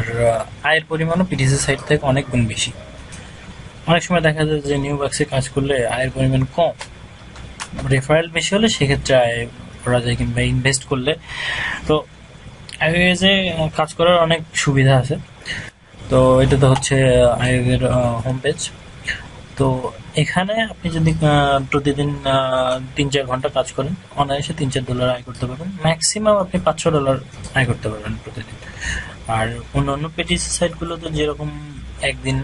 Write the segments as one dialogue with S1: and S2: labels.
S1: আর আয়ের পরিমাণও PTC site থেকে অনেক গুণ বেশি। অনেক সময় দেখা যায় যে নিউ বাক্সে কাজ করলে আয়ের পরিমাণ কম, রেফারেল বেশি হলে সেক্ষেত্রে আয় করা যায়, কিংবা ইনভেস্ট করলে। তো আইওএজে কাজ করার অনেক সুবিধা আছে। তো এটা তো হচ্ছে আইওএর হোম পেজ। তো এখানে আপনি যদি প্রতিদিন 3-4 ঘন্টা কাজ করেন, অনায়াসে $3-4 আয় করতে পারবেন। ম্যাক্সিমাম আপনি $500 আয় করতে পারবেন প্রতিদিন। আর অন্যান্য পেটিসি সাইটগুলোতে যেরকম একদিন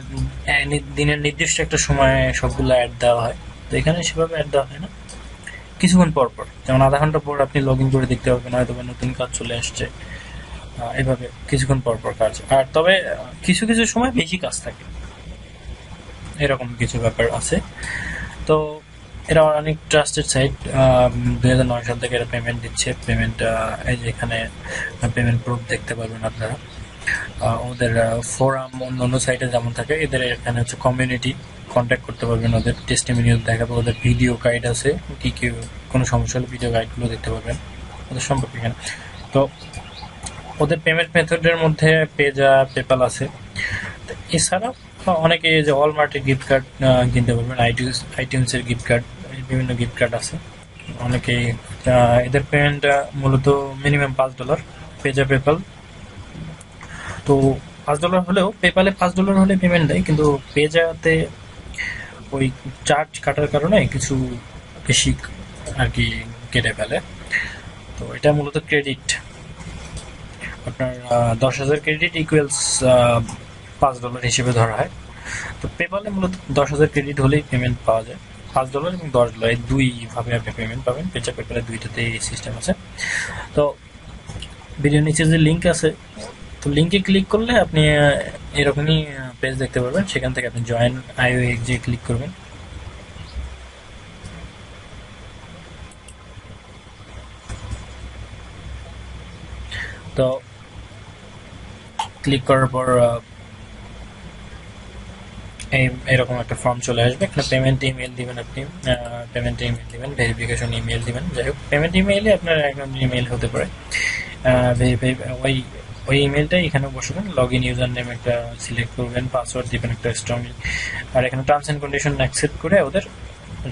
S1: দিনের নির্দিষ্ট একটা সময়ে সবগুলো অ্যাড দেওয়া হয়, তো এখানে সেভাবে অ্যাড দেওয়া হয় না। কিছুক্ষণ পর পর, যেমন আধা ঘন্টা পর আপনি লগ ইন করে দেখতে পারবেন হয়তো বা নতুন কাজ চলে আসছে। এভাবে কিছুক্ষণ পর পর কাজ। আর তবে কিছু কিছু সময় বেশি কাজ থাকে, এরকম কিছু ব্যাপার আছে। তো এরা অনেক ট্রাস্টেড সাইট। 2009 সাল থেকে এরা পেমেন্ট দিচ্ছে। পেমেন্ট এই যে এখানে পেমেন্ট প্রুফ দেখতে পারবেন আপনারা। ওদের ফোরাম অন্য সাইটে যেমন থাকে, এদের এখানে হচ্ছে কমিউনিটি, কন্ট্যাক্ট করতে পারবেন। ওদের টেস্টিমোনিয়াল দেখাবে, ওদের ভিডিও গাইড আছে, কি কি কোনো সমস্যা হলে ভিডিও গাইডগুলো দেখতে পারবেন ওদের সম্পর্কে এখানে। তো ওদের পেমেন্ট মেথডের মধ্যে পেজা, পেপাল আছে। এছাড়া অনেকে যে অলমার্টের গিফট কার্ড কিনতে পারবেন, আইটিউন্সের গিফট কার্ড, বিভিন্ন গিফট কার্ড আছে। অনেকে এদের পেমেন্ট মূলত মিনিমাম $5 পেজা, পেপাল। তো $5 হলেও, পেপালে $5 হলে পেমেন্ট দেয়, কিন্তু পেজাতে ওই চার্জ কাটার কারণে কিছু বেশি আর কি কেটে ফেলে। তো এটা মূলত ক্রেডিট। আপনার 10,000 ক্রেডিট ইকুয়ালস $5 হিসেবে ধরা হয়। তো পেপালে মূলত 10,000 ক্রেডিট হলেই পেমেন্ট পাওয়া যায়। $5 এবং $10 এই দুইভাবে আপনি পেমেন্ট পাবেন। পেজা, পেপালে দুইটাতে এই সিস্টেম আছে। তো ভিডিও নিচে যে লিঙ্ক আছে, তো লিঙ্কে ক্লিক করলে আপনি এরকমই পেজ দেখতে পারবেন। সেখান থেকে আপনি জয়েন আইওএ যে ক্লিক করবেন। তো ক্লিক করার পর এরকম একটা ফর্ম চলে আসবে। এখানে পেমেন্ট ইমেল দিবেন, আপনি পেমেন্ট ইমেল দিবেন, ভেরিফিকেশন ইমেল দিবেন। যাই হোক, পেমেন্ট ইমেইলে আপনার অ্যাকাউন্ট ইমেল হতে পারে। ভেরিফাই ওই ইমেলটাই এখানে বসবেন। লগ ইন ইউজার নেম একটা সিলেক্ট করবেন, পাসওয়ার্ড দিবেন একটা স্ট্রংলি। আর এখানে টার্মস অ্যান্ড কন্ডিশন অ্যাকসেপ্ট করে ওদের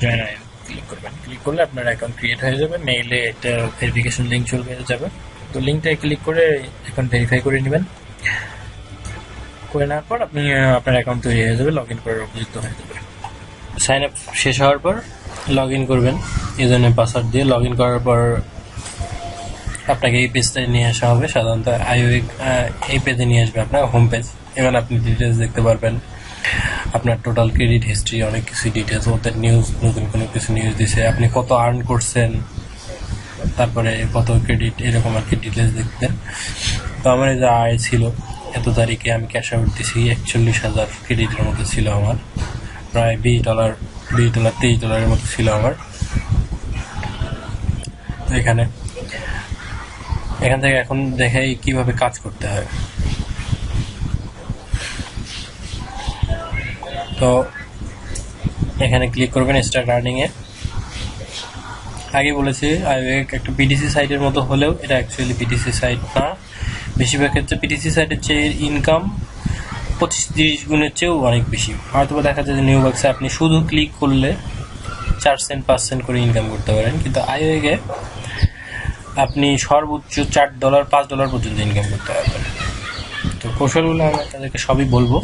S1: জয়েন ক্লিক করবেন। ক্লিক করলে আপনার অ্যাকাউন্ট ক্রিয়েট হয়ে যাবে। মেইলে একটা ভেরিফিকেশন লিঙ্ক চলে যাবে। তো লিঙ্কটায় ক্লিক করে অ্যাকাউন্ট ভেরিফাই করে নেবেন। করে নেওয়ার পর আপনি আপনার অ্যাকাউন্ট তৈরি হয়ে যাবে, লগ ইন করার উপযুক্ত হয়ে যাবে। সাইন আপ শেষ হওয়ার পর লগ ইন করবেন ইউজার নেম পাসওয়ার্ড দিয়ে। লগ ইন করার পর আপনাকে এই পেজটায় নিয়ে আসা হবে। সাধারণত আইওএ এই পেজে নিয়ে আসবে, আপনার হোম পেজ। এখানে আপনি ডিটেলস দেখতে পারবেন, আপনার টোটাল ক্রেডিট হিস্ট্রি, অনেক কিছু ডিটেলস, ওদের নিউজ, নতুন কোনো কিছু নিউজ দিছে, আপনি কত আর্ন করছেন, তারপরে কত ক্রেডিট, এরকম আর কি ডিটেলস দেখতেন। তো আমার এই যে আয় ছিল, এত তারিখে আমি ক্যাশ আউট দিছি 41,000 ক্রেডিটের মতো ছিল আমার, প্রায় $20, $23 মতো ছিল আমার। তো এখান থেকে এখন দেখাই কিভাবে কাজ করতে হয়। তো এখানে ক্লিক করবেন স্টার্ট আর্নিং এ। আগে বলেছি আইওএ একটা পিটিসি সাইটের মতো হলেও এটা অ্যাকচুয়ালি পিটিসি সাইট না। বেশিরভাগ ক্ষেত্রে পিটিসি সাইটের চেয়ে ইনকাম 25-30 গুণের চেয়েও অনেক বেশি। হয়তো দেখা যায় যে নিউ বাক্সে আপনি শুধু ক্লিক করলে 4 সেন্ট 5 সেন্ট করে ইনকাম করতে পারেন, কিন্তু আইওএ আপনি সর্বোচ্চ $4 $5 পর্যন্ত ইনকাম করতে পারবেন। তো কৌশলগুলো আমি তাদেরকে সবই বলবো।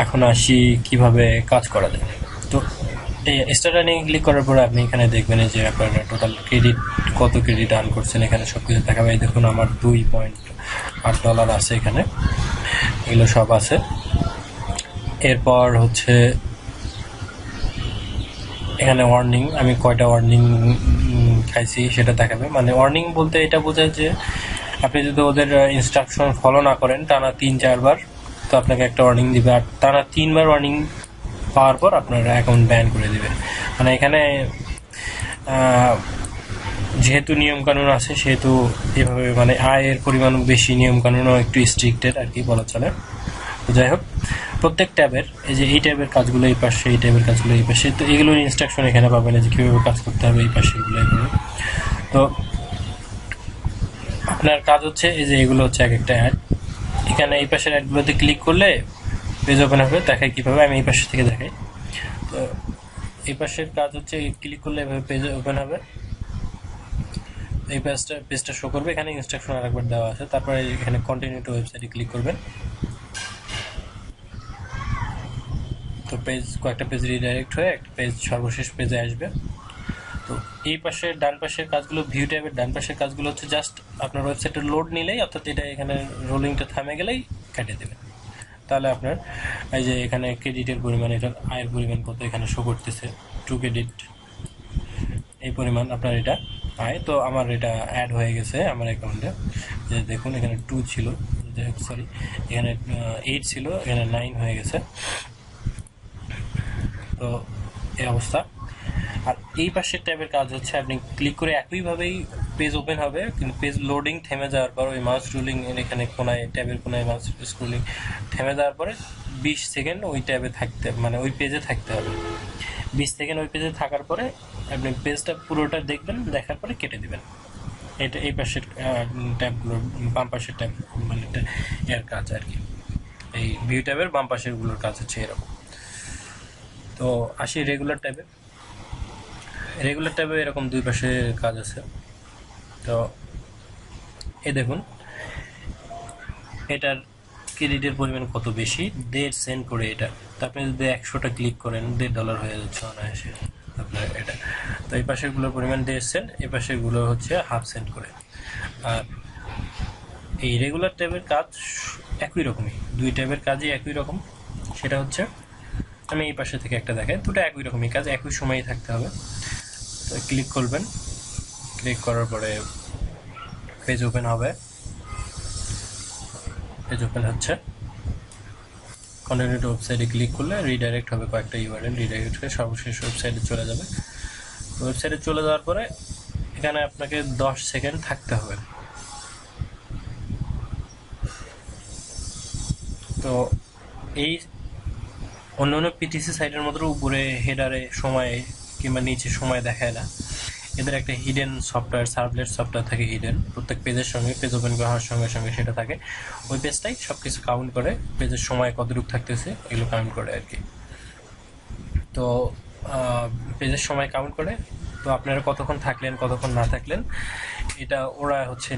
S1: এখন আসি কিভাবে কাজ করা যায়। তো এই স্টার্ট আর্নিং ক্লিক করার পরে আপনি এখানে দেখবেন যে আপনার টোটাল ক্রেডিট, কত ক্রেডিট আর্ন করছেন, এখানে সব কিছু দেখাবে। দেখুন আমার $2.8 আছে এখানে, এগুলো সব আছে। এরপর হচ্ছে এখানে ওয়ার্নিং, আমি কয়টা ওয়ার্নিং খাইছি সেটা দেখাবে। মানে ওয়ার্নিং বলতে এটা বোঝায় যে আপনি যদি ওদের ইনস্ট্রাকশন ফলো না করেন টানা 3-4 বার, তো আপনাকে একটা ওয়ার্নিং দিবে। আর টানা 3 বার ওয়ার্নিং পাওয়ার পর আপনার অ্যাকাউন্ট ব্যান করে দিবে। মানে এখানে যেহেতু নিয়মকানুন আছে, সেহেতু এভাবে মানে আয়ের পরিমাণ বেশি, নিয়মকানুনও একটু স্ট্রিক্টেড আর কি বলা চলে। তো যাই হোক, প্রত্যেক ট্যাবের এই যে এই ট্যাবের কাজগুলো এই পাশে, এই ট্যাবের কাজগুলো এই পাশে, তো এগুলোর ইনস্ট্রাকশন এখানে পাবেন যে কীভাবে কাজ করতে হবে এই পাশে, এগুলো এগুলো। তো আপনার কাজ হচ্ছে এই যে এগুলো হচ্ছে এক একটা অ্যাড, এখানে এই পাশের অ্যাডগুলোতে ক্লিক করলে পেজ ওপেন হবে। দেখাই কিভাবে, আমি এই পাশে থেকে দেখাই। তো এই পাশের কাজ হচ্ছে ক্লিক করলে এভাবে পেজ ওপেন হবে, এই পেজটা শো করবে। এখানে ইনস্ট্রাকশন আরেকবার দেওয়া আছে। তারপরে এখানে কন্টিনিউ টু ওয়েবসাইটে ক্লিক করবেন। তো কয়েকটা পেজ রিডাইরেক্ট হয়ে একটা পেজ সর্বশেষ পেজে আসবে। তো এই পাশে ডান পাশের কাজগুলো, ভিউ ট্যাবের ডান পাশের কাজগুলো হচ্ছে জাস্ট আপনার ওয়েবসাইটে লোড নিলেই, অর্থাৎ এটা এখানে রোলিংটা থামে গেলেই কেটে দেবেন। তাহলে আপনার এই যে এখানে ক্রেডিটের পরিমাণ, এটার আয়ের পরিমাণ কত এখানে শো করতেছে, টু ক্রেডিট এই পরিমাণ আপনার এটা আয়। তো আমার এটা অ্যাড হয়ে গেছে আমার অ্যাকাউন্টে, যে দেখুন এখানে 2 ছিল, সরি এখানে 8 ছিল, এখানে 9 হয়ে গেছে। তো এই অবস্থা। আর এই পাশের ট্যাবের কাজ হচ্ছে আপনি ক্লিক করে একইভাবেই পেজ ওপেন হবে, কিন্তু পেজ লোডিং থেমে যাওয়ার পর ওই মাউস রুলিং এখানে কোনায়, ট্যাবের কোনায় মাউস স্ক্রলিং থেমে যাওয়ার পরে 20 সেকেন্ড ওই ট্যাবে থাকতে, মানে ওই পেজে থাকতে হবে। 20 সেকেন্ড ওই পেজে থাকার পরে আপনি পেজটা পুরোটা দেখবেন, দেখার পরে কেটে দিবেন। এটা এই পাশের ট্যাবগুলোর, বাম পাশের ট্যাব মানে এর কাজ আর কি। এই ভিউ ট্যাবের বাম পাশেরগুলোর কাজ হচ্ছে এরকম। তো আসি রেগুলার ট্যাবে। রেগুলার ট্যাবে এরকম দুই পাশে কাজ আছে। তো এ দেখুন এটার ক্রেডিটের পরিমাণ কত বেশি, 1.5 সেন্ট করে এটা। তো আপনি যদি 100টা ক্লিক করেন $1.5 হয়ে যাচ্ছে অনায়াসে আপনার এটা। তো এই পাশেরগুলোর পরিমাণ 1.5 সেন্ট, এই পাশেরগুলো হচ্ছে ½ সেন্ট করে। আর এই রেগুলার ট্যাবের কাজ একই রকমই, দুই ট্যাবের কাজই একই রকম। সেটা হচ্ছে, আমি এই পাশে থেকে একটা দেখাই, দুটো একই রকমই কাজ, একই সময়ই থাকতে হবে। তো ক্লিক করবেন, ক্লিক করার পরে পেজ ওপেন হবে, পেজ ওপেন হচ্ছে। কন্টিনিউ টু ওয়েবসাইটে ক্লিক করলে রিডাইরেক্ট হবে, কয়েকটা ইউআরএল রিডাইরেক্ট হয়ে সর্বশেষ ওয়েবসাইটে চলে যাবে। ওয়েবসাইটে চলে যাওয়ার পরে এখানে আপনাকে 10 সেকেন্ড থাকতে হবে। তো এই অন্যান্য পিটিসি সাইটের মতো উপরে হেডারে সময় কিংবা নিচে সময় দেখায় না, এদের একটা হিডেন সফটওয়্যার, সার্ভলেট সফটওয়্যার থাকে হিডেন, প্রত্যেক পেজের সঙ্গে, পেজ ওপেন করার সঙ্গে সঙ্গে সেটা থাকে। ওই পেজটাই সব কিছু কাউন্ট করে, পেজের সময় কতটুকু থাকতেছে এগুলো কাউন্ট করে আর কি। তো পেজের সময় কাউন্ট করে, তো আপনারা কতক্ষণ থাকলেন কতক্ষণ না থাকলেন এটা ওরা হচ্ছে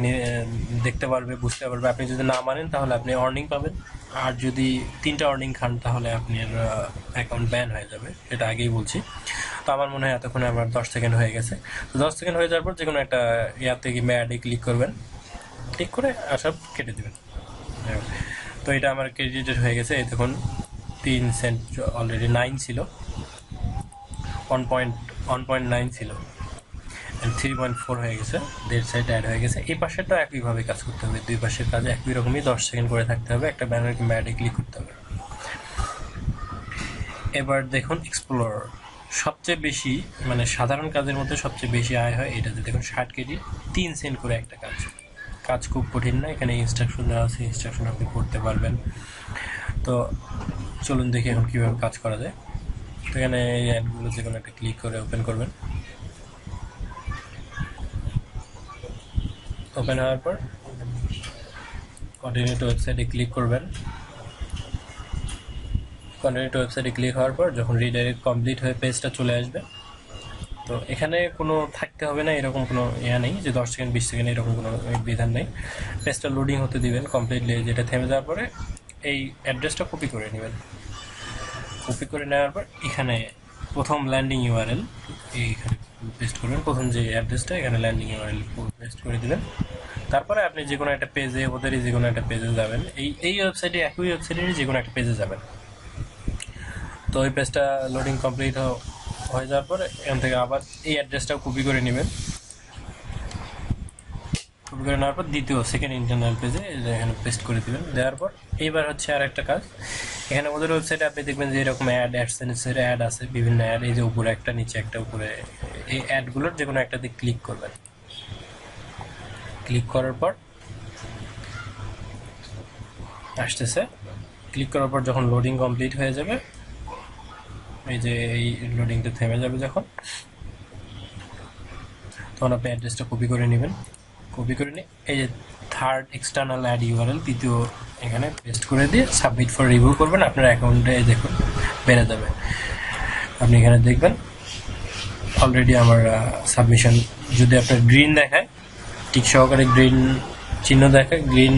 S1: দেখতে পারবে, বুঝতে পারবে। আপনি যদি না মানেন তাহলে আপনি অর্নিং পাবেন, আর যদি 3টা অর্নিং খান তাহলে আপনার অ্যাকাউন্ট ব্যান হয়ে যাবে, সেটা আগেই বলছি। তো আমার মনে হয় এতক্ষণে আমার 10 সেকেন্ড হয়ে গেছে। তো 10 সেকেন্ড হয়ে যাওয়ার পর যে কোনো একটা ইয়াতে গিয়ে ম্যাডে ক্লিক করবেন, ক্লিক করে সব কেটে দেবেন। তো এটা আমার ক্রেডিটেড হয়ে গেছে। এই দেখুন 3 সেন্ট অলরেডি 9 ছিল, 1.9 ছিল, 3.4 হয়ে গেছে, 1.5 সাইড অ্যাড হয়ে গেছে। এই পাশেরটা একইভাবে কাজ করতে হবে, দুই পাশের কাজে একই রকমই 10 সেকেন্ড করে থাকতে হবে, একটা ব্যানার কিংবা অ্যাডে ক্লিক করতে হবে। এবার দেখুন এক্সপ্লোর, সবচেয়ে বেশি মানে সাধারণ কাজের মধ্যে সবচেয়ে বেশি আয় হয় এটাতে। দেখুন 60 ক্রেডিট, 3 সেন্ট করে একটা কাজ। কাজ খুব কঠিন না, এখানে ইনস্ট্রাকশন দেওয়া আছে, ইনস্ট্রাকশন আপনি পড়তে পারবেন। তো চলুন দেখি এখন কীভাবে কাজ করা যায়। তো এখানে এই অ্যাডগুলো যে কোনো একটা ক্লিক করে ওপেন করবেন। ওপেন হওয়ার পর কন্টিনিউ টু ওয়েবসাইটে ক্লিক করবেন। কন্টিনিউ টু ওয়েবসাইটে ক্লিক হওয়ার পর যখন রিডাইরেক্ট কমপ্লিট হয়ে পেজটা চলে আসবে, তো এখানে কোনো থাকতে হবে না, এরকম কোনো ইয়া নেই যে 10 সেকেন্ড 20 সেকেন্ড এরকম কোনো বিধান নেই। পেজটা লোডিং হতে দিবেন কমপ্লিটলি, যেটা থেমে যাওয়ার পরে এই অ্যাড্রেসটা কপি করে নেবেন। কপি করে নেওয়ার পর এখানে প্রথম ল্যান্ডিং ইউআরএল এইখানে পেস্ট করবেন, প্রথম যে অ্যাড্রেসটা এখানে ল্যান্ডিং ইউআরএল পেস্ট করে দিবেন। তারপরে আপনি যে কোনো একটা পেজে, ওদেরই যে কোনো একটা পেজে যাবেন, এই ওয়েবসাইটে, একই ওয়েবসাইটেরই যে কোনো একটা পেজে যাবেন। তো ওই পেজটা লোডিং কমপ্লিট হয়ে যাওয়ার পরে এখান থেকে আবার এই অ্যাড্রেসটাও কপি করে নেবেন। কপি করে নেওয়ার পর দ্বিতীয় সেকেন্ড ইন্টারনাল পেজে এখানে পেস্ট করে দেবেন। দেওয়ার পর এইবার হচ্ছে আর একটা কাজ, এখানে ওদের ওয়েবসাইটে আপনি দেখবেন যে এরকম অ্যাডসেন্সের অ্যাড আছে, বিভিন্ন অ্যাড, এই যে উপরে একটা নিচে একটা উপরে, এই অ্যাডগুলোর যে কোনো একটাতে ক্লিক করবেন। ক্লিক করার পর আসতেছে, ক্লিক করার পর যখন লোডিং কমপ্লিট হয়ে যাবে, এই যে এই লোডিংটা থেমে যাবে যখন, তখন আপনি অ্যাড্রেসটা কপি করে নেবেন। কপি করে নিয়ে এই যে থার্ড এক্সটার্নাল অ্যাড ইউআরএল, তৃতীয় এখানে পেস্ট করে দিয়ে সাবমিট ফর রিভিউ করবেন। আপনার অ্যাকাউন্টে দেখুন বেড়ে যাবে। আপনি এখানে দেখবেন অলরেডি আমার সাবমিশন যদি আপনার গ্রিন দেখায়, টিক সহকারে গ্রিন চিহ্ন দেখায়, গ্রিন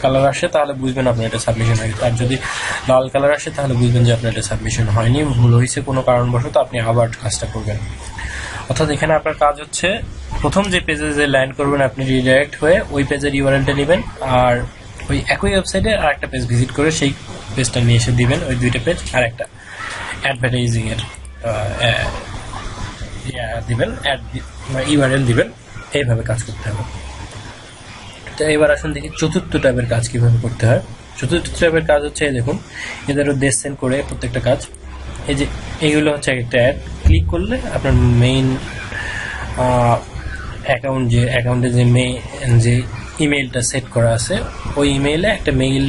S1: কালার আসে, তাহলে বুঝবেন আপনার এটা সাবমিশন হয়েছে। আর যদি লাল কালার আসে তাহলে বুঝবেন যে আপনার এটা সাবমিশন হয়নি, ভুল হয়েছে কোনো কারণবশত, আপনি আবার কাজটা করবেন। অর্থাৎ এখানে আপনার কাজ হচ্ছে প্রথম যে পেজে যে ল্যান্ড করবেন আপনি রিডাইরেক্ট হয়ে ওই পেজের ইউআরএলটা নেবেন, আর ওই একই ওয়েবসাইটে আর একটা পেজ ভিজিট করে সেই পেজটা নিয়ে এসে দিবেন, ওই দুইটা পেজ আর একটা অ্যাডভার্টাইজিং এর দিবেন, ইউআরএল দিবেন। এইভাবে কাজ করতে হবে। তো এবার আসুন দেখি চতুর্থ টাইপের কাজ কিভাবে করতে হয়। চতুর্থ টাইপের কাজ হচ্ছে এই দেখুন, এদেরও দেশ সেন্ড করে প্রত্যেকটা কাজ। এই যে এইগুলো হচ্ছে একটা অ্যাড, ক্লিক করলে আপনার মেইন অ্যাকাউন্টে যে ইমেইলটা সেট করা আছে ওই ইমেইলে একটা মেইল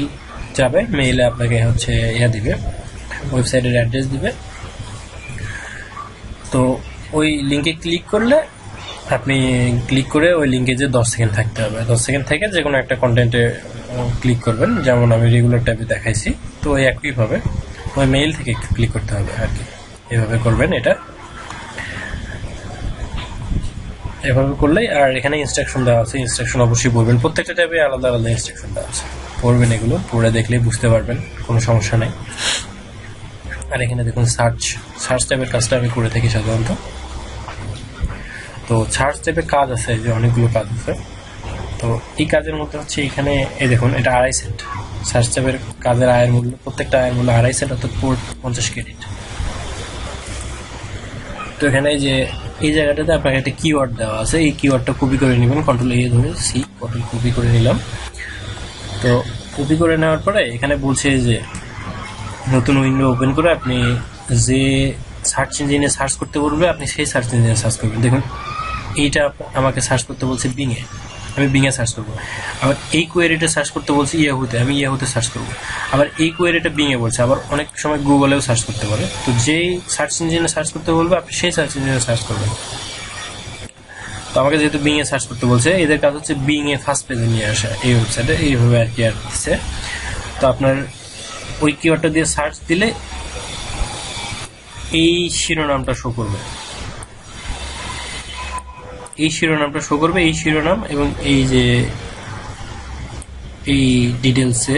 S1: যাবে। মেইলে আপনাকে হচ্ছে দিবে, ওয়েবসাইটের অ্যাড্রেস দিবে। তো ওই লিঙ্কে ক্লিক করলে আপনি ক্লিক করে ওই লিঙ্কে যে 10 সেকেন্ড থাকতে হবে, 10 সেকেন্ড থেকে যে কোনো একটা কন্টেন্টে ক্লিক করবেন, যেমন আমি রেগুলার টাইপে দেখাইছি। তো ওই একইভাবে ওই মেইল থেকে ক্লিক করতে হবে আর কি। এভাবে করবেন, এটা এভাবে করলেই। আর এখানে ইনস্ট্রাকশন দেওয়া আছে, ইনস্ট্রাকশন অবশ্যই বলবেন, প্রত্যেকটা টাইপে আলাদা আলাদা ইনস্ট্রাকশন দেওয়া আছে, পড়বেন, এগুলো পড়ে দেখলেই বুঝতে পারবেন, কোনো সমস্যা নেই। আর এখানে দেখুন সার্চ টাইপের কাজটা আমি করে থাকি সাধারণত। তো সার্চ টাইপের কাজ আছে, যে অনেকগুলো কাজ আছে। তো এই কাজের মধ্যে হচ্ছে এখানে এই দেখুন, এটা 2.5 সেন্ট। সার্চ টাইপের কাজের আয়ের মূল্য, প্রত্যেকটা আয়ের মূল্য 2.5 সেন্ট, অর্থাৎ 50 ক্রেডিট। তো এখানে যে এই জায়গাটাতে আপনাকে একটা কিওয়ার্ড দেওয়া আছে, এই কিওয়ার্ডটা কপি করে নেবেন, কন্ট্রোল এ ধরে কপি করে নিলাম। তো কপি করে নেওয়ার পরে এখানে বলছে যে নতুন উইন্ডো ওপেন করে আপনি যে সার্চ ইঞ্জিনে সার্চ করতে বলবে আপনি সেই সার্চ ইঞ্জিনে সার্চ করবেন। দেখুন এইটা আমাকে সার্চ করতে বলছে বিংয়ে, আমি বিংয়ে সার্চ করবো। আবার এই কোয়েরিটা সার্চ করতে বলছে ইয়াহুতে, আমি ইয়াহুতে সার্চ করবো। আবার এই কোয়েরিটা বিংয়ে বলছে, আবার অনেক সময় গুগলেও সার্চ করতে পারে। তো যেই সার্চ ইঞ্জিনে সার্চ করতে বলবে আপনি সেই সার্চ ইঞ্জিনে সার্চ করবেন। তো আমাকে যেহেতু বিংয়ে সার্চ করতে বলছে, এদের কাজ হচ্ছে বিংয়ে ফার্স্ট পেজে নিয়ে আসা এই ওয়েবসাইটে, এইভাবে আর কি দিচ্ছে। তো আপনার ওই কিওয়ার্ডটা দিয়ে সার্চ দিলে এই শিরোনামটা শো করবে, এই শিরোনাম এবং এই যে এই ডিটেলসে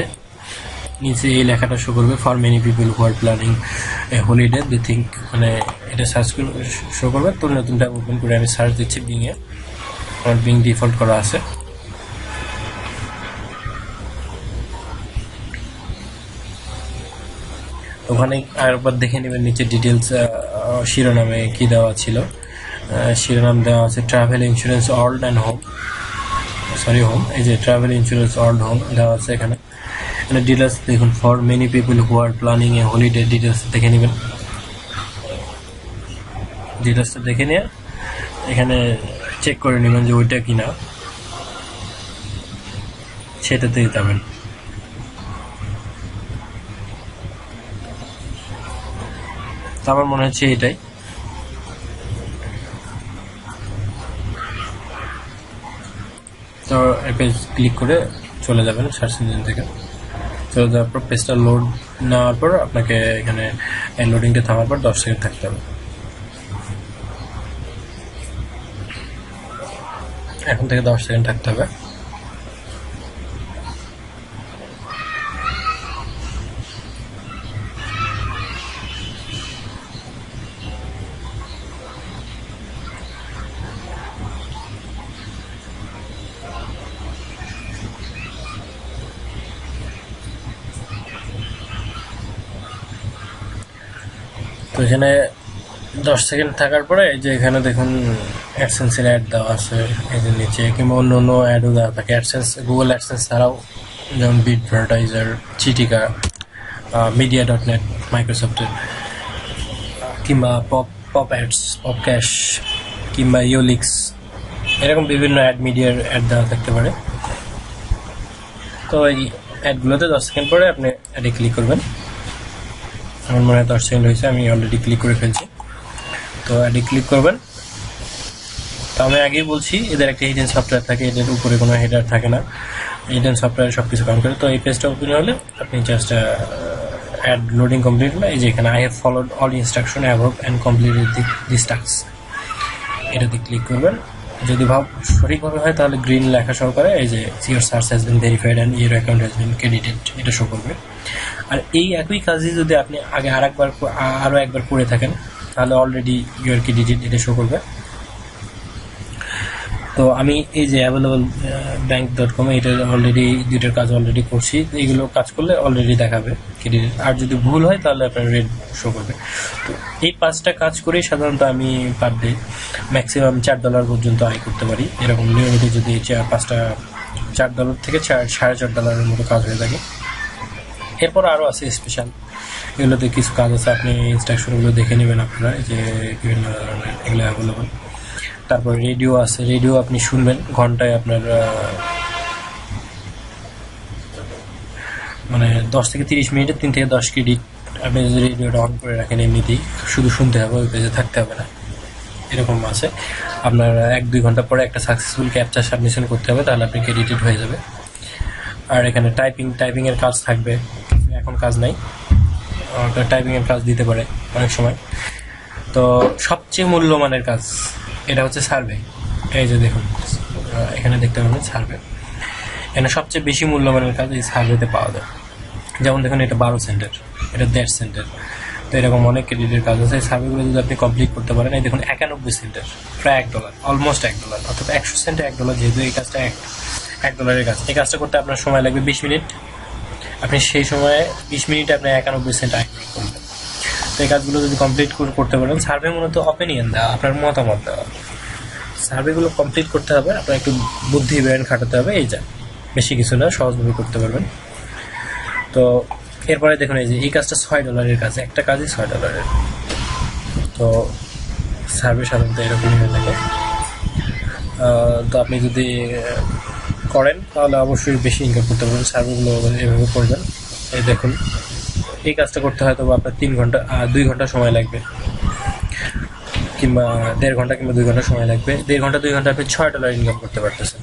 S1: নিচে এই লেখাটা শো করবে, for many people who are planning a holiday they think, মানে এটা সার্চ করে শো করবে। তো নতুন ট্যাব ওপেন করে আমি সার্চ দিচ্ছি বিংয়ে, আমার বিং ডিফল্ট করা আছে। ওখানে আরেকবার দেখে নেবেন নিচে ডিটেলস, শিরোনামে কি দেওয়া ছিল। শিরোনাম দেওয়া আছে travel insurance old and home, home, এই যে ট্রাভেল ইন্স্যুরেন্স অল্ড হোম দেওয়া আছে এখানে। ডিটেলস দেখুন, for many people who are planning a holiday, details দেখে নেবেন। ডিটেলসটা দেখে নিয়ে এখানে চেক করে নেবেন যে ওইটা কিনা, সেটাতেই যাবেন। তো আমার মনে হচ্ছে এটাই। তো পেজ ক্লিক করে চলে যাবেন সার্চ ইঞ্জিন থেকে। চলে যাওয়ার পর পেজটা লোড নেওয়ার পর আপনাকে এখানে লোডিংটা থামার পর 10 সেকেন্ড থাকতে হবে। এখন থেকে 10 সেকেন্ড থাকতে হবে। তো এখানে 10 সেকেন্ড থাকার পরে এই যে এখানে দেখুন অ্যাডসেন্সের অ্যাড দেওয়া আছে এই যে নিচে, কিংবা অন্য অন্য অ্যাডও দেওয়া থাকে। অ্যাডসেন্স, গুগল অ্যাডসেন্স ছাড়াও যেমন বিডভার্টাইজার, চিটিকা, media.net মাইক্রোসফটের, কিংবা পপ অ্যাডস, পপ ক্যাশ, কিংবা ইওলিক্স, এরকম বিভিন্ন মিডিয়ার অ্যাড দেওয়া থাকতে পারে। তো এই অ্যাডগুলোতে 10 সেকেন্ড পরে আপনি অ্যাডে ক্লিক করবেন। আমার মনে হয় 10 সেকেন্ড হয়েছে, আমি অলরেডি ক্লিক করে ফেলছি। তো অ্যাডে ক্লিক করবেন, আমি আগেই বলছি এদের একটা হিডেন সফটওয়্যার থাকে, এদের উপরে কোনো হেডার থাকে না, হিডেন সফটওয়্যার সব কিছু কাম করে। তো এই পেজটা ওপেন হলে আপনি জাস্ট অ্যাড লোডিং কমপ্লিট হলে এই যে এখানে I have followed all instruction above and completed this task, এটাতে ক্লিক করবেন। যদি সঠিকভাবে হয় তাহলে গ্রিন লেখা সহকারে এই যে your search has been verified and your account has been credited এটা শো করবে। আর এই একই কাজই যদি আপনি আগে আরও একবার করে থাকেন তাহলে অলরেডি ইউর ক্রেডিটেড এটা শো করবে। তো আমি এই যে অ্যাভেলেবল bank.com এটা অলরেডি দুইটার কাজ অলরেডি করছি, এইগুলো কাজ করলে অলরেডি দেখাবে ক্রেডিট। আর যদি ভুল হয় তাহলে আপনার রেড শো করবে। তো এই 5টা কাজ করেই সাধারণত আমি পার ডে ম্যাক্সিমাম $4 পর্যন্ত আয় করতে পারি। এরকম নিয়মিত যদি $4 থেকে $4.5 মতো কাজ হয়ে থাকে। এরপর আরও আছে স্পেশাল, এগুলোতে কিছু কাজ আছে, আপনি ইনস্ট্রাকশনগুলো দেখে নেবেন আপনারা, যে বিভিন্ন ধরনের এগুলো অ্যাভেলেবল। তারপর রেডিও আছে, রেডিও আপনি শুনবেন ঘন্টায় আপনার মানে 10 থেকে 30 মিনিটে 3 থেকে 10 ক্রেডিট। আপনি যদি রেডিওটা অন করে রাখেন এমনিতেই শুধু শুনতে হবে, ওই পেজে থাকতে হবে না, এরকম আছে। আপনার 1-2 ঘন্টা পরে একটা সাকসেসফুল ক্যাপচার সাবমিশন করতে হবে, তাহলে আপনি ক্রেডিটেড হয়ে যাবে। আর এখানে টাইপিংয়ের কাজ থাকবে, এখন কাজ নাই, টাইপিংয়ের কাজ দিতে পারে অনেক সময়। তো সবচেয়ে মূল্যমানের কাজ এটা হচ্ছে সার্ভে। এই যে দেখুন এখানে দেখতে পাবেন সার্ভে, এখানে সবচেয়ে বেশি মূল্যমানের কাজ এই সার্ভেতে পাওয়া যায়। যেমন দেখুন এটা 12 সেন্টের, এটা 1.5 সেন্টের। তো এরকম অনেক ক্রেডিটের কাজ আছে। এই সার্ভেগুলো যদি আপনি কমপ্লিট করতে পারেন, এই দেখুন 91 সেন্টের, প্রায় $1, অলমোস্ট $1, অর্থাৎ 100 সেন্টে $1, যেহেতু এই কাজটা $1 কাজ। এই কাজটা করতে আপনার সময় লাগবে 20 মিনিট। আপনি সেই সময়ে 20 মিনিটে আপনি 91 সেন্ট আয় করবেন। তো এই কাজগুলো যদি কমপ্লিট করতে পারেন, সার্ভে মূলত অপিনিয়ন দেওয়া, আপনার মতামত দেওয়া। সার্ভেগুলো কমপ্লিট করতে হবে, আপনার একটু বুদ্ধি ব্রেন খাটাতে হবে, এই যা, বেশি কিছু না, সহজভাবে করতে পারবেন। তো এরপরে দেখুন এই যে এই কাজটা $6 কাজ, একটা কাজই $6। তো সার্ভে সাধারণত এরকমই হয়ে থাকে। তো আপনি যদি করেন তাহলে অবশ্যই বেশি ইনকাম করতে পারবেন, সার্ভেগুলো এভাবে করবেন। এই দেখুন এই কাজটা করতে হয়তো আপনার 2 ঘন্টা সময় লাগবে, কিংবা 1.5 ঘন্টা কিংবা 2 ঘন্টা সময় লাগবে। 1.5 ঘন্টা আপনি $6 ইনকাম করতে পারতেছেন,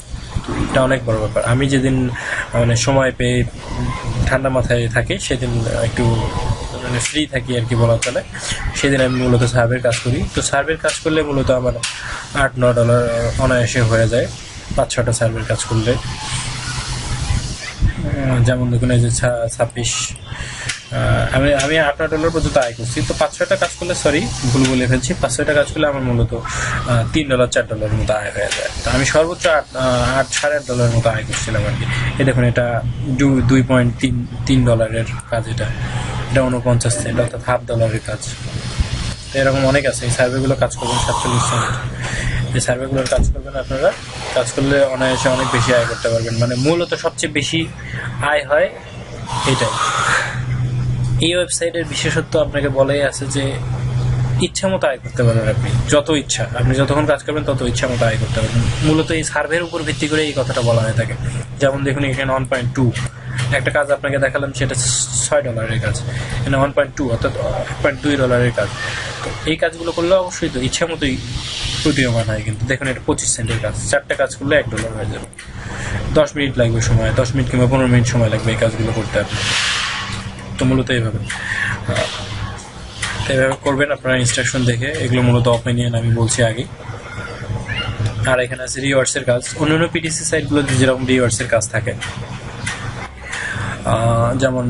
S1: এটা অনেক বড় ব্যাপার। আমি যেদিন মানে সময় পেয়ে ঠান্ডা মাথায় থাকি, সেদিন একটু মানে ফ্রি থাকি আর কি বলা চলে, সেদিন আমি মূলত সার্ভের কাজ করি। তো সার্ভের কাজ করলে মূলত আমার $8-9 অনায়াসে হয়ে যায় 5-6টা সার্ভের কাজ করলে। যেমন দেখুন এই যে 26 আমি $8-9 পর্যন্ত আয় করছি। তো 5-6টা কাজ করলে, সরি ভুল বলে ফেলছি, 5-6টা কাজ করলে আমার মূলত $3-4 মতো আয় হয়ে যায়। তো আমি সর্বোচ্চ $8-8.5 মতো আয় করছিলাম আর কি। এই দেখুন এটা $2.3 কাজ, এটা 49 সেন্ট, অর্থাৎ $0.5 কাজ। তো এরকম অনেক আছে। এই সার্ভেগুলো কাজ করবেন 47 সেন্ট, এই সার্ভেগুলোর কাজ করবেন আপনারা, কাজ করলে অনায়াসে অনেক বেশি আয় করতে পারবেন। মানে মূলত সবচেয়ে বেশি আয় হয় এটাই। এই ওয়েবসাইটের বিশেষত্ব আপনাকে বলাই আছে যে ইচ্ছা মতো আয় করতে পারবেন, আপনি যত ইচ্ছা, আপনি যতক্ষণ কাজ করবেন তত ইচ্ছা মতো আয় করতে পারবেন। মূলত এই সার্ভের উপর ভিত্তি করে এই কথাটা বলা হয়ে থাকে। যেমন দেখুন এখানে 1.2 একটা কাজ আপনাকে দেখালাম, সেটা $6 কাজ, এখানে 1.2 অর্থাৎ $1.2 কাজ। তো এই কাজগুলো করলে অবশ্যই তো ইচ্ছা মতোই প্রতীয়মান হয়। কিন্তু দেখুন এটা 25 সেন্টের কাজ, 4টা কাজ করলে $1 হয়ে যাবে। 10 মিনিট লাগবে সময়, 10 মিনিট কিংবা 15 মিনিট সময় লাগবে এই কাজগুলো করতে আপনার। তো মূলত এইভাবে করবেন আপনারা ইনস্ট্রাকশন দেখে। এগুলো মূলত অপিনিয়ন আমি বলছি আগে। আর এখানে আছে রিওয়ার্ডসের কাজ, অন্যান্য পিটিসি সাইটগুলোতে যেরকম রিওয়ার্ডসের কাজ থাকে, যেমন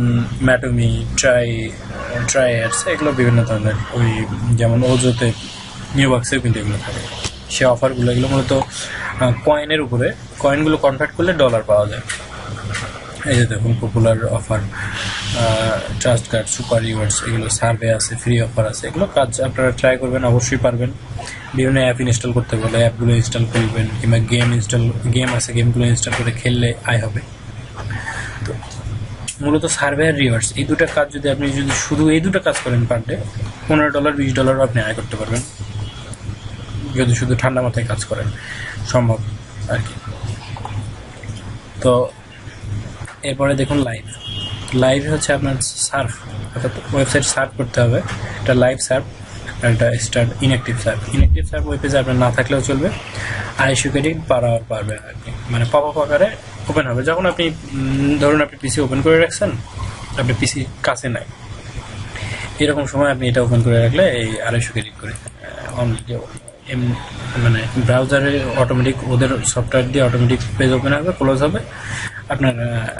S1: ম্যাটমি, ট্রাই অ্যাডস, এগুলো বিভিন্ন ধরনের। ওই যেমন ওজোতে, নিউ বক্সেও কিন্তু এগুলো থাকে, সে অফারগুলো। এগুলো মূলত কয়েনের উপরে, কয়েনগুলো কনভার্ট করলে $, পাওয়া যায়। এই যে দেখুন popular offer, trust card, super rewards, এগুলো সার্ভে আছে, ফ্রি অফার আছে। এগুলো কাজ আপনারা ট্রাই করবেন, অবশ্যই পারবেন। বিভিন্ন অ্যাপ ইনস্টল করতে বলে অ্যাপগুলো ইনস্টল করবেন, কিংবা গেম আছে, গেমগুলো ইনস্টল করে খেললে আয় হবে। তো মূলত সার্ভে আর রিওয়ার্ডস, এই দুটো কাজ যদি আপনি শুধু এই দুটো কাজ করেন পার ডে, $15 $20 আপনি আয় করতে পারবেন, যদি শুধু ঠান্ডা মাথায় কাজ করেন, সম্ভব আর কি। তো এরপরে দেখুন লাইভ হচ্ছে আপনার সার্ফ, অর্থাৎ ওয়েবসাইট সার্ফ করতে হবে, এটা লাইভ সার্ফ। আর একটা স্টার্ট ইনঅ্যাক্টিভ সার্ভ ওই পেজে আপনার না থাকলেও চলবে, 250 ক্রেডিট পার আওয়ার পারবে আর কি, মানে পপ আপ আকারে ওপেন হবে যখন আপনি ধরুন আপনি পিসি ওপেন করে রাখছেন, আপনি পিসি কাছে নাই, এরকম সময় আপনি এটা ওপেন করে রাখলে এই 250 ক্রেডিট করে মানে ব্রাউজারে অটোমেটিক ওদের সফটওয়্যার দিয়ে অটোমেটিক পেজ ওপেন হবে, ক্লোজ হবে, আপনার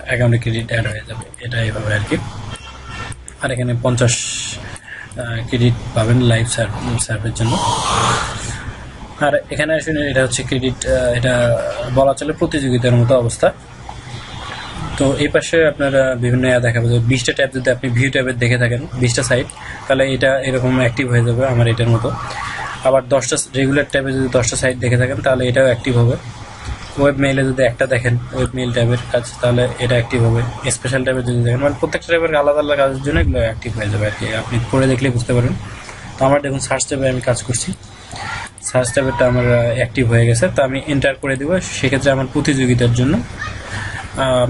S1: অ্যাকাউন্টে ক্রেডিট অ্যাড হয়ে যাবে, এটা এইভাবে আর কি। আর এখানে 50 ক্রেডিট পাবেন লাইভ সার্ভের জন্য। আর এখানে আসলে এটা হচ্ছে ক্রেডিট, এটা বলা চলে প্রতিযোগিতার মতো অবস্থা। তো এই পাশে আপনারা বিভিন্ন দেখাবে, 20টা ট্যাব যদি আপনি ভিউ ট্যাবে দেখে থাকেন 20টা সাইট, তাহলে এটা এরকম অ্যাক্টিভ হয়ে যাবে আমার এটার মতো। আবার 10টা রেগুলার ট্যাবে যদি 10টা সাইট দেখে থাকেন তাহলে এটাও অ্যাক্টিভ হবে। ওয়েব মেইলে যদি একটা দেখেন ওয়েব মেইল ট্যাবের কাজ, তাহলে এটা অ্যাক্টিভ হবে। স্পেশাল ট্যাবে যদি দেখেন, মানে প্রত্যেকটা ট্যাবের আলাদা আলাদা কাজের জন্য এগুলো অ্যাক্টিভ হয়ে যাবে আর কি, আপনি করে দেখলে বুঝতে পারেন। তো আমার দেখুন সার্চ ট্যাবে আমি কাজ করছি, সার্চ ট্যাবেরটা আমার অ্যাক্টিভ হয়ে গেছে। তো আমি এন্টার করে দেবো, সেক্ষেত্রে আমার প্রতিযোগিতার জন্য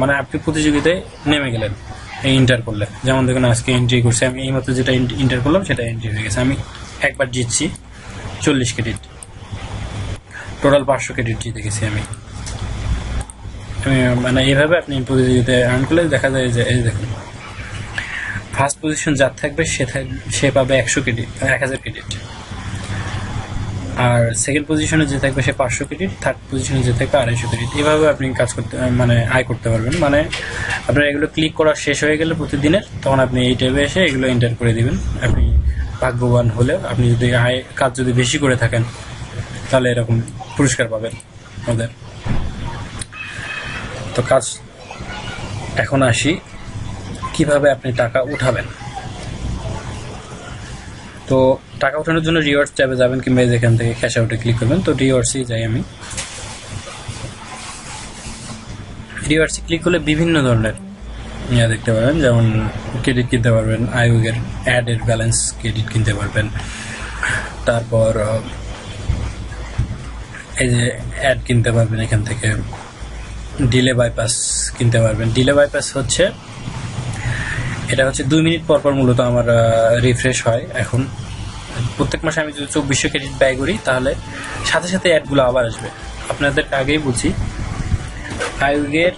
S1: মানে আপনি প্রতিযোগিতায় নেমে গেলেন এই এন্টার করলে, যেমন দেখুন আজকে এন্ট্রি করছি আমি, এইমাত্র যেটা এন্টার করলাম সেটা এন্ট্রি হয়ে গেছে। আমি একবার জিতছি 40 ক্রেডিট, টোটাল 500 ক্রেডিট জিতে গেছি আমি। মানে এইভাবে আপনি প্রতিযোগিতায় আর্ন করলে দেখা যায় যে এই দেখুন ফার্স্ট পজিশন যার থাকবে সে পাবে 100 ক্রেডিট, 1000 ক্রেডিট। আর সেকেন্ড পজিশনে যে থাকবে সে 500 ক্রেডিট, থার্ড পজিশনে যে থাকবে 250 ক্রেডিট। এভাবে আপনি কাজ করতে মানে আয় করতে পারবেন। মানে আপনার এগুলো ক্লিক করা শেষ হয়ে গেলে প্রতিদিনের, তখন আপনি এই ট্যাবে এসে এগুলো এন্টার করে দিবেন। আপনি ভাগ্যবান হলে, আপনি যদি কাজ যদি বেশি করে থাকেন তাহলে এরকম পুরস্কার পাবেন ওদের। তো কাজ এখন আসি কিভাবে আপনি টাকা উঠাবেন। তো টাকা ওঠানোর জন্য রিওয়ার্ডস ট্যাবে যাবেন, কিংবা যেখান থেকে ক্যাশ আউটে ক্লিক করবেন। তো রিওয়ার্ডসে যাই আমি, রিওয়ার্ডসে ক্লিক করলে বিভিন্ন ধরনের দেখতে পাবেন, যেমন ক্রেডিট কিনতে পারবেন, আইউগের অ্যাডের ব্যালেন্স ক্রেডিট কিনতে পারবেন, তারপর এই যে অ্যাড কিনতে পারবেন এখান থেকে, ডিলে বাইপাস কিনতে পারবেন। ডিলে বাইপাস হচ্ছে এটা হচ্ছে 2 মিনিট পর পর মূলত আমার রিফ্রেশ হয়। এখন প্রত্যেক মাসে আমি যদি 2400 ক্রেডিট ব্যয় করি তাহলে সাথে সাথে অ্যাডগুলো আবার আসবে। আপনাদেরকে আগেই বলছি, আইউগের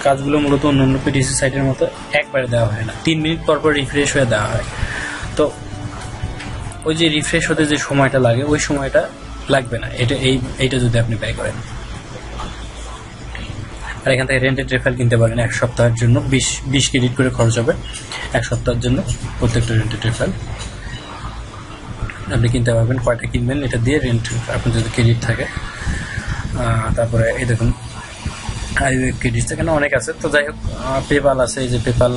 S1: কাজগুলো মূলত অন্যান্য পিটিসি সাইটের মতো একবারে দেওয়া হয় না, 3 মিনিট পর পর রিফ্রেশ হয়ে দেওয়া হয়। তো ওই যে রিফ্রেশ হতে যে সময়টা লাগে ওই সময়টা লাগবে না এইটা যদি আপনি ব্যয় করেন। আর এখান থেকে রেন্টেড রেফাইল কিনতে পারেন 1 সপ্তাহের জন্য, 20 ক্রেডিট করে খরচ হবে 1 সপ্তাহের জন্য প্রত্যেকটা রেন্টেড রেফাইল আপনি কিনতে পারবেন। কয়টা কিনবেন এটা দিয়ে রেন্ট আপনার যদি ক্রেডিট থাকে। তারপরে এই দেখুন আইওএ ক্রেডিট এখানে অনেক আছে। তো যাই হোক, পেপাল আছে, এই যে পেপাল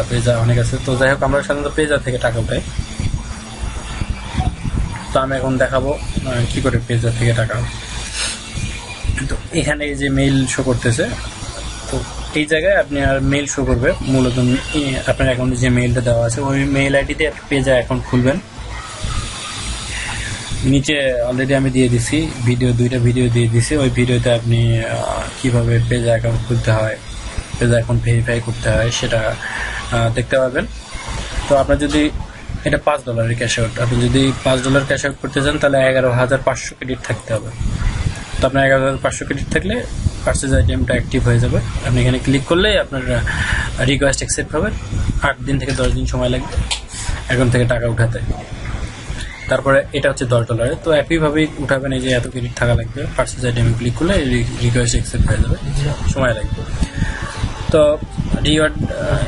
S1: পেজা অনেক আছে। তো যাই হোক, আমরা সাধারণত পেজা থেকে টাকা উঠাই। তো আমি এখন দেখাবো কি করে পেজা থেকে টাকা। তো এখানে এই যে মেইল শো করতেছে, তো এই জায়গায় আপনি আর মেইল শো করবে। মূলত আপনার অ্যাকাউন্টে যে মেইলটা দেওয়া আছে ওই মেইল আইডিতে পেজা অ্যাকাউন্ট খুলবেন। নিচে অলরেডি আমি দিয়ে দিছি দুইটা ভিডিও দিয়ে দিছি। ওই ভিডিওতে আপনি কিভাবে পেজা অ্যাকাউন্ট খুলতে হয়, পেজা অ্যাকাউন্ট ভেরিফাই করতে হয় সেটা দেখতে পাবেন। তো আপনার যদি এটা $5 ক্যাশ আউট, আপনি যদি $5 ক্যাশ আউট করতে চান তাহলে 11,500 ক্রেডিট থাকতে হবে। তো আপনার 11,500 ক্রেডিট থাকলে পারচেজ আইটেমটা অ্যাক্টিভ হয়ে যাবে। আপনি এখানে ক্লিক করলেই আপনার রিকোয়েস্ট অ্যাকসেপ্ট হবে। 8 দিন থেকে 10 দিন সময় লাগবে অ্যাকাউন্ট থেকে টাকা উঠাতে। তারপরে এটা হচ্ছে $10। তো একইভাবেই উঠাবেন, এই যে এত ক্রেডিট থাকা লাগবে। পারচেজ আইটেমে ক্লিক করলে রিকোয়েস্ট অ্যাকসেপ্ট হয়ে যাবে, সময় লাগবে। তো রিওয়ার্ড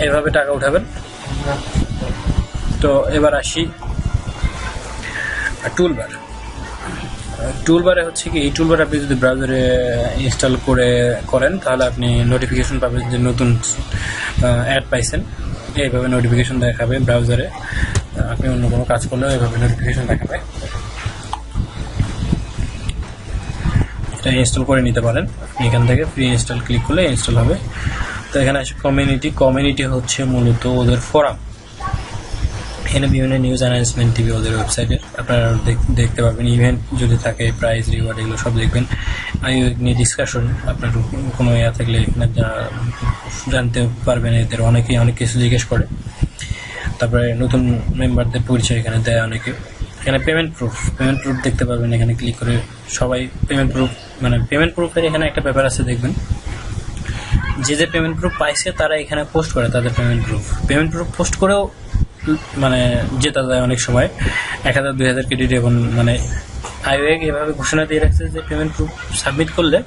S1: এভাবে টাকা উঠাবেন। তো এবার আসি টুলবারে হচ্ছে কি, এই টুলবার আপনি যদি ব্রাউজারে ইনস্টল করেন তাহলে আপনি নোটিফিকেশন পাবেন যে নতুন অ্যাড পাইছেন। এইভাবে নোটিফিকেশন দেখাবে ব্রাউজারে। আপনি অন্য কোনো কাজ করলেও এইভাবে নোটিফিকেশন দেখাবে। এটা ইনস্টল করে নিতে পারেন আপনি এখান থেকে। ফ্রি ইনস্টল ক্লিক করলে ইনস্টল হবে। তো এখানে আসে কমিউনিটি হচ্ছে মূলত ওদের ফোরাম। এখানে বিভিন্ন নিউজ অ্যানাউন্সমেন্ট টিভি ওদের ওয়েবসাইটে আপনারা দেখতে পারবেন। ইভেন্ট যদি থাকে, প্রাইজ রিওয়ার্ড এগুলো সব দেখবেন। নিয়ে ডিসকাশন আপনার কোনো থাকলে এখানে জানতে পারবেন। এদের অনেকেই অনেক কিছু জিজ্ঞেস করে। তারপরে নতুন মেম্বারদের পরিচয় এখানে দেয় অনেকে। এখানে পেমেন্ট প্রুফ দেখতে পাবেন, এখানে ক্লিক করে সবাই পেমেন্ট প্রুফ, মানে পেমেন্ট প্রুফের এখানে একটা ব্যাপার আছে দেখবেন, যে পেমেন্ট প্রুফ পাইছে তারা এখানে পোস্ট করে তাদের পেমেন্ট প্রুফ পোস্ট করেও মানে জেতা যায় অনেক সময় 1000 2000 ক্রেডিট। এখন মানে আইওএগ এভাবে ঘোষণা দিয়ে রাখছে যে পেমেন্ট প্রুফ সাবমিট করলে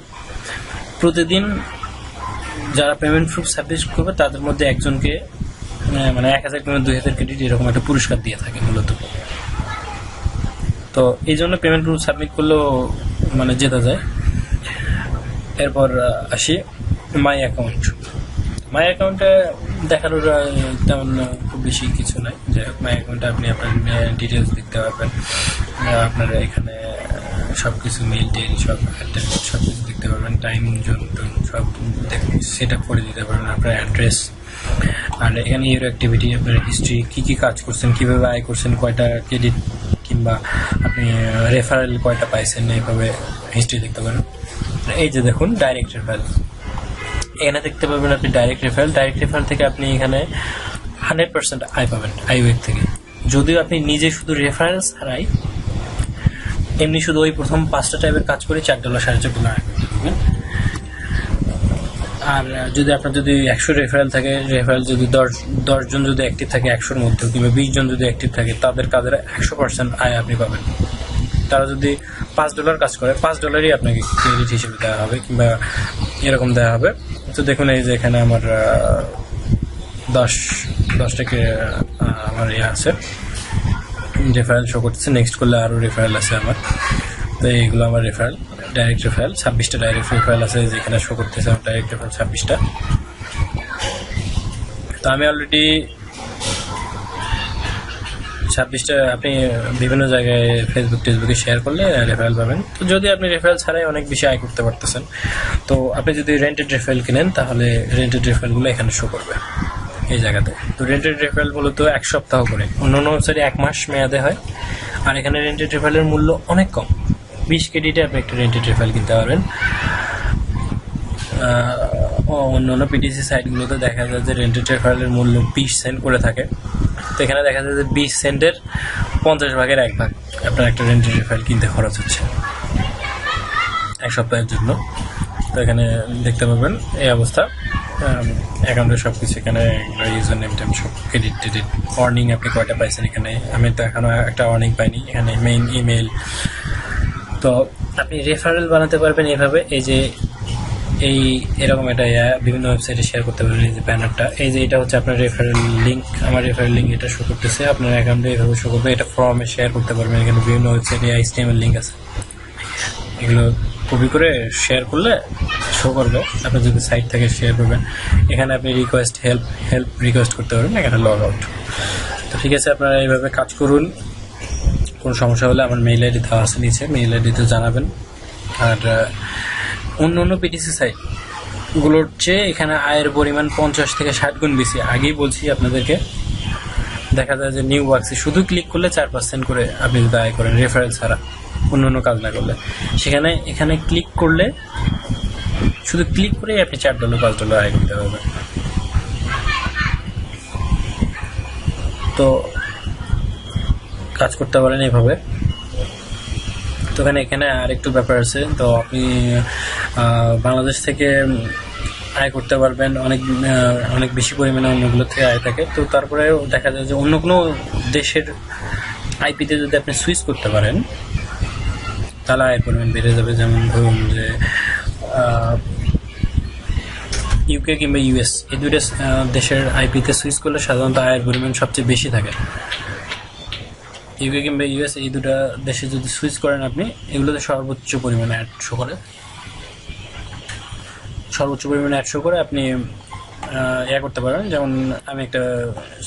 S1: প্রতিদিন যারা পেমেন্ট প্রুফ সাবমিট করবে তাদের মধ্যে একজনকে মানে 1000 কিংবা 2000 ক্রেডিট এরকম একটা পুরস্কার দিয়ে থাকে মূলত। তো এই জন্য পেমেন্ট প্রুফ সাবমিট করলেও মানে জেতা যায়। এরপর আসি মাই অ্যাকাউন্টে দেখানোর তেমন খুব বেশি কিছু নাই। যাই হোক, মাই অ্যাকাউন্টে আপনি আপনার ডিটেলস দেখতে পাবেন, আপনার এখানে সব কিছু মেইল টেল সব কিছু দেখতে পারবেন, টাইম জোন সব সেট আপ করে দিতে পারবেন, আপনার অ্যাড্রেস। আর এখানে ইউর অ্যাক্টিভিটি, আপনার হিস্ট্রি, কী কাজ করছেন, কীভাবে আয় করছেন, কয়টা ক্রেডিট কিংবা আপনি রেফারেল কয়টা পাইছেন, এইভাবে হিস্ট্রি দেখতে পারেন। এই যে দেখুন ডাইরেক্ট রেফারেল, এখানে দেখতে পাবেন আপনি ডাইরেক্ট রেফারেল থেকে আপনি এখানে 100% আয় পাবেন আইওএগ থেকে। যদিও আপনি নিজে শুধু রেফারেল ছাড়াই এমনি শুধু ওই প্রথম 5টা টাইপের কাজ করে $4 $4.5 আয় করতে পারবেন। আর যদি 100 রেফারেল থাকে, যদি 10 জন যদি অ্যাক্টিভ থাকে 100-র মধ্যে, কিংবা 20 জন যদি অ্যাক্টিভ থাকে, তাদের কাজের 100% আয় আপনি পাবেন। তারা যদি $5 কাজ করে, $5 আপনাকে ক্রেডিট হিসেবে দেওয়া হবে, কিংবা এরকম দেওয়া হবে। তো দেখুন এই যে এখানে আমার 10 থেকে আমার আছে রেফারেল শো করতেছে। নেক্সট করলে আরও রেফারেল আছে আমার। তো এইগুলো আমার ডাইরেক্ট রেফারেল 26টা ডাইরেক্ট রেফারেল আছে, যেখানে শো করতেছে আমার ডাইরেক্ট রেফারেল 26টা। তো আমি অলরেডি 26টা, আপনি বিভিন্ন জায়গায় টেসবুকে শেয়ার করলে রেফারেল পাবেন। তো যদি আপনি রেফারেল ছাড়াই অনেক বেশি আয় করতে পারতেছেন, তো আপনি যদি রেন্টেড রেফারেল কিনেন তাহলে রেন্টেড রেফারেলগুলো এখানে শো করবে এই জায়গাতে। তো রেন্টেড রেফারেল মূলত 1 সপ্তাহ করে, অন্যান্য ওয়েবসাইটে 1 মাস মেয়াদে হয়, আর এখানে রেন্টেড রেফারেলের মূল্য অনেক কম। 20 ক্রেডিটে আপনি একটা রেন্টেড রেফারেল কিনতে পারবেন। অন্যান্য পিটিসি সাইটগুলোতে দেখা যায় যে রেন্টেড রেফারেলের মূল্য 20 সেন্ট করে থাকে। তো এখানে দেখা যায় যে 20 সেন্টের 50 ভাগের 1 ভাগ আপনার একটা রেন্টেড রেফারেল কিনতে খরচ হচ্ছে 1 সপ্তাহের জন্য। তো এখানে দেখতে পাবেন এই অবস্থা, অ্যাকাউন্টের সব কিছু এখানে, ইউজার নেম টেম সব ক্রেডিট টেডিট। ওয়ার্নিং আপনি কয়টা পাইছেন এখানে, আমি তো এখনও একটা ওয়ার্নিং পাইনি। এখানে মেইন ইমেল। তো আপনি রেফারেল বানাতে পারবেন এভাবে, এই যে এরকম এটা বিভিন্ন ওয়েবসাইটে শেয়ার করতে পারবেন। এই যে ব্যানারটা, এই যে এটা হচ্ছে আপনার রেফারেল লিঙ্ক, আমার রেফারেল লিঙ্ক এটা শো করতেছে, আপনার অ্যাকাউন্টে এভাবে শো করবে। এটা ফর্মে শেয়ার করতে পারবেন, এখানে বিভিন্ন ওয়েবসাইটে HTML লিঙ্ক আছে, এগুলো কপি করে শেয়ার করলে শো করবে। আপনি যদি সাইট থেকে শেয়ার করবেন, এখানে আপনি হেল্প রিকোয়েস্ট করতে পারবেন, এখানে লগ আউট। তো ঠিক আছে, আপনারা এইভাবে কাজ করুন। কোনো সমস্যা হলে আমার মেইল আইডি দেওয়া আছে নিচে, মেইল আইডিতে জানাবেন। আর অন্য পিটিসি সাইটগুলোর চেয়ে এখানে আয়ের পরিমাণ 50 থেকে 60 গুণ বেশি। আগেই বলছি আপনাদেরকে, দেখা যায় যে নিউ ওয়ার্কসে শুধু ক্লিক করলে 4% করে আপনি যদি আয় করেন রেফারেল ছাড়া, অন্য কাজ না করলে। এখানে ক্লিক করলে, শুধু ক্লিক করেই আপনি $4 $5 আয় করতে পারবেন। তো কাজ করতে পারেন এভাবে। তো এখানে আরেকটু ব্যাপার আছে। তো আপনি বাংলাদেশ থেকে আয় করতে পারবেন, অনেক বেশি পরিমাণে অন্যগুলো থেকে আয় থাকে। তো তারপরেও দেখা যায় যে অন্য কোনো দেশের আইপিতে যদি আপনি সুইচ করতে পারেন তাহলে আয়ের পরিমাণ বেড়ে যাবে। যেমন ধরুন যে ইউকে কিংবা US, এই দুইটা দেশের আইপিতে সুইচ করলে সাধারণত আয়ের পরিমাণ সবচেয়ে বেশি থাকে। ইউকে কিংবা US এই দুটা দেশে যদি সুইচ করেন আপনি, এগুলোতে সর্বোচ্চ পরিমাণে অ্যাড শো করে আপনি করতে পারবেন। যেমন আমি একটা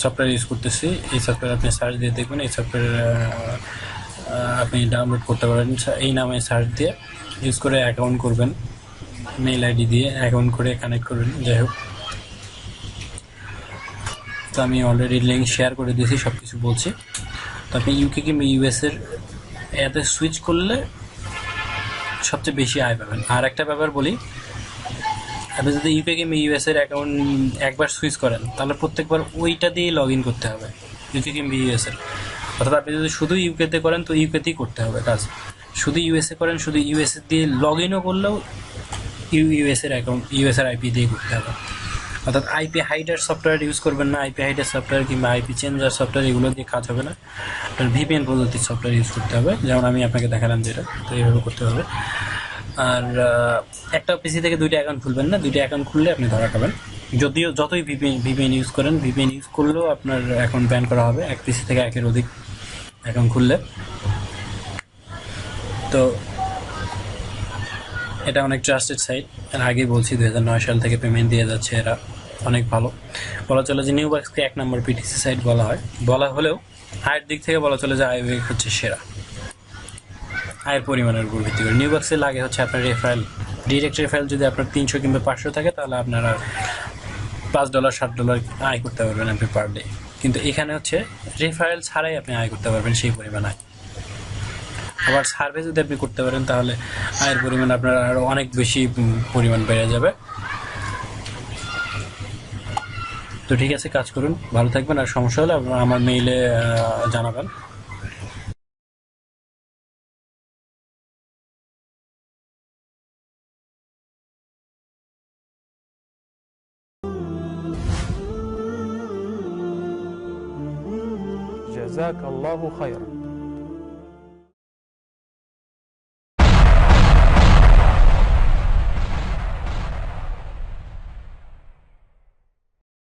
S1: সফটওয়্যার ইউজ করতেছি, এই সফটওয়্যার আপনি সার্চ দিয়ে দেখবেন, এই সফটওয়্যার আপনি ডাউনলোড করতে পারেন। এই নামে সার্চ দিয়ে ইউজ করে অ্যাকাউন্ট করবেন, মেইল আইডি দিয়ে অ্যাকাউন্ট করে কানেক্ট করবেন। যাই হোক, তো আমি অলরেডি লিঙ্ক শেয়ার করে দিয়েছি, সব কিছু বলছি। তো আপনি ইউকে কিংবা US এর এতে সুইচ করলে সবচেয়ে বেশি আয় পাবেন। আর একটা ব্যাপার বলি, আপনি যদি ইউকে কিংবা US এর অ্যাকাউন্ট একবার সুইচ করেন তাহলে প্রত্যেকবার ওইটা দিয়ে লগ ইন করতে হবে। ইউকে কিংবা ইউএস এর। অর্থাৎ আপনি যদি শুধু ইউকেতে করেন তো ইউকেতেই করতে হবে কাজ, শুধু ইউএসএ করেন শুধু ইউএসএ দিয়ে লগ ইনও করলেও ইউএস এর অ্যাকাউন্ট ইউএস এর আইপি দিয়ে করতে হবে। অর্থাৎ আইপি হাইডার সফটওয়্যার ইউজ করবেন না, আইপি হাইডার সফটওয়্যার কিংবা আইপি চেঞ্জার সফটওয়্যার এগুলো দিয়ে কাজ হবে না, আপনার ভিপিএন পদ্ধতির সফটওয়্যার ইউজ করতে হবে, যেমন আমি আপনাকে দেখালাম যেটা, তো এইভাবে করতে হবে। আর একটা পিসি থেকে দুইটা অ্যাকাউন্ট খুলবেন না, দুইটা অ্যাকাউন্ট খুললে আপনি ধরা খাবেন। যদিও যতই ভিপিএন ইউজ করেন, ভিপিএন ইউজ করলেও আপনার অ্যাকাউন্ট ব্যান করা হবে এক পিসি থেকে একের অধিক অ্যাকাউন্ট খুললে। তো এটা অনেক ট্রাস্টেড সাইট, এর আগেই বলছি 2009 সাল থেকে পেমেন্ট দিয়ে যাচ্ছে এরা, অনেক ভালো। বলা চলে যে নিউবাক্সকে 1 নম্বর পিটিসি সাইট বলা হয়, বলা হলেও আয়ের দিক থেকে বলা চলে যে আইওয়ে হচ্ছে সেরা, আয়ের পরিমাণের উপর ভিত্তি করে। নিউবাক্সে লাগে হচ্ছে আপনার রেফারেল, ডিরেক্ট রেফারেল যদি আপনার 300 কিংবা 500 থাকে তাহলে আপনারা $5 $7 আয় করতে পারবেন আপনি পার ডে, কিন্তু এখানে হচ্ছে রেফারেল ছাড়াই আপনি আয় করতে পারবেন সেই পরিমাণ আয়। আবার সার্ভে যদি আপনি করতে পারেন তাহলে আয়ের পরিমাণ আপনার আরও অনেক বেশি পরিমাণ বেড়ে যাবে। তো ঠিক আছে, কাজ করুন, ভালো থাকবেন, আর সমস্যা হলে আমার মেইলে জানাবেন।
S2: جزاك الله خيرا.